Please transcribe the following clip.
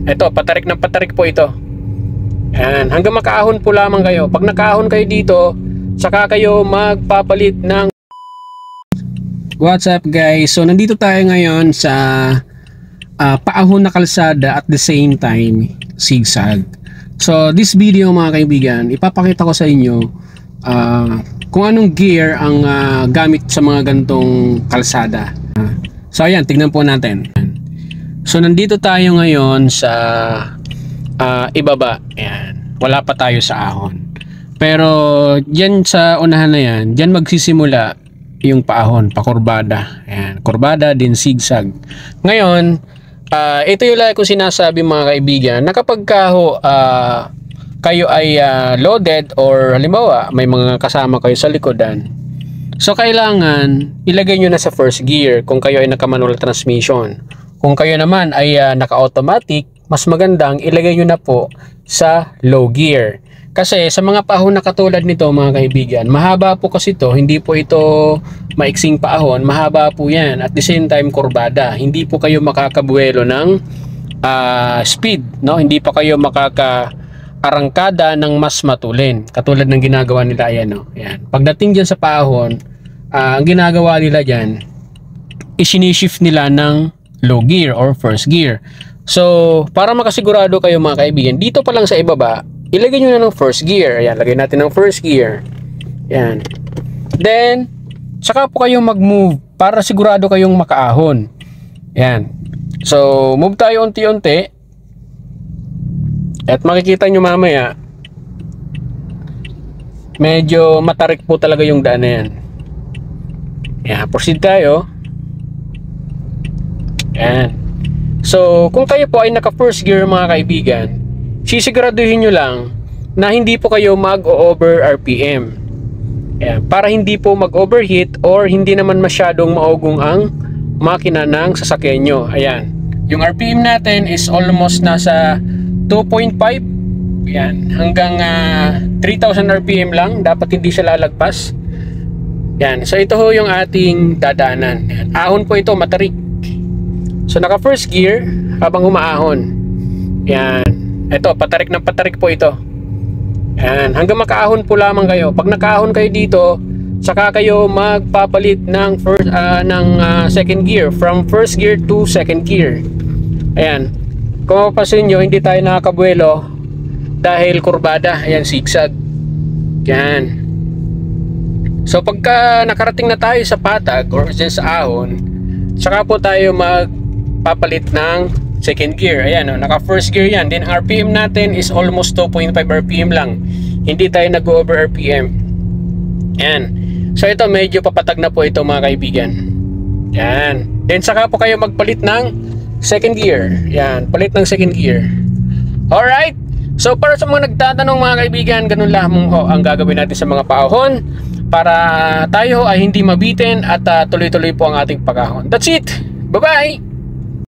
Ito, patarik ng patarik po ito. Yan, hanggang makaahon po lamang kayo. Pag nakaahon kayo dito, saka kayo magpapalit ng... What's up guys? So nandito tayo ngayon sa paahon na kalsada at the same time zigzag. So this video mga kaibigan, ipapakita ko sa inyo kung anong gear ang gamit sa mga gantong kalsada. So ayan, tignan po natin. So nandito tayo ngayon sa ibaba. Ayan, wala pa tayo sa ahon. Pero dyan sa unahan na yan, dyan magsisimula yung paahon, pakurbada. Ayan, kurbada din zigzag. Ngayon, ito yung lagi ko sinasabi mga kaibigan, na kapag kayo ay loaded or halimbawa may mga kasama kayo sa likodan, so kailangan ilagay nyo na sa first gear kung kayo ay naka-manual transmission. Kung kayo naman ay naka-automatic, mas magandang ilagay nyo na po sa low gear. Kasi sa mga paahon na katulad nito mga kaibigan, mahaba po kasi ito, hindi po ito maiksing paahon, mahaba po yan. At the same time kurbada, hindi po kayo makakabuelo ng speed, no? Hindi pa kayo makakaarangkada ng mas matulin. Katulad ng ginagawa nila, ayan, no? Ayan. Pagdating dyan sa paahon, ang ginagawa nila dyan, isinishift nila ng low gear or first gear. So, para makasigurado kayo mga kaibigan, dito pa lang sa ibaba, ilagay nyo na ng first gear. Ayan, lagay natin ng first gear. Ayan. Then, saka po kayong mag-move para sigurado kayong makaahon. Ayan. So, move tayo unti-unti. At makikita nyo mamaya, medyo matarik po talaga yung daan na yan. Ayan, proceed tayo. Ayan. So, kung kayo po ay naka-first gear mga kaibigan, sisiguraduhin nyo lang na hindi po kayo mag-over RPM. Ayan, para hindi po mag-overheat or hindi naman masyadong maugong ang makina ng sasakyan nyo. Ayan, yung RPM natin is almost nasa 2.5. Ayan, hanggang 3,000 RPM lang. Dapat hindi siya lalagpas. Ayan, so ito ho yung ating dadaanan. Ayan, ahon po ito, matarik. So naka first gear habang humaahon. Ayan. Ito, patarik ng patarik po ito. Ayan, hanggang makaahon po lamang kayo. Pag nakaahon kayo dito, saka kayo magpapalit ng second gear, from first gear to second gear. Ayan. Kung mapapansin nyo, hindi tayo nakakabuelo dahil kurbada. Ayan, zigzag. Ayan. So pagka nakarating na tayo sa patag or dyan sa ahon, saka po tayo magpapalit ng second gear. Ayan, naka first gear yan. Then RPM natin is almost 2.5 RPM lang. Hindi tayo nag-over RPM. Ayan. So ito medyo papatag na po ito mga kaibigan. Ayan. Then saka po kayo magpalit ng second gear. Ayan, palit ng second gear. Alright. So para sa mga nagtatanong mga kaibigan, ganun lamang ho ang gagawin natin sa mga paahon para tayo ay hindi mabitin at tuloy-tuloy po ang ating pag-ahon. That's it. Bye-bye.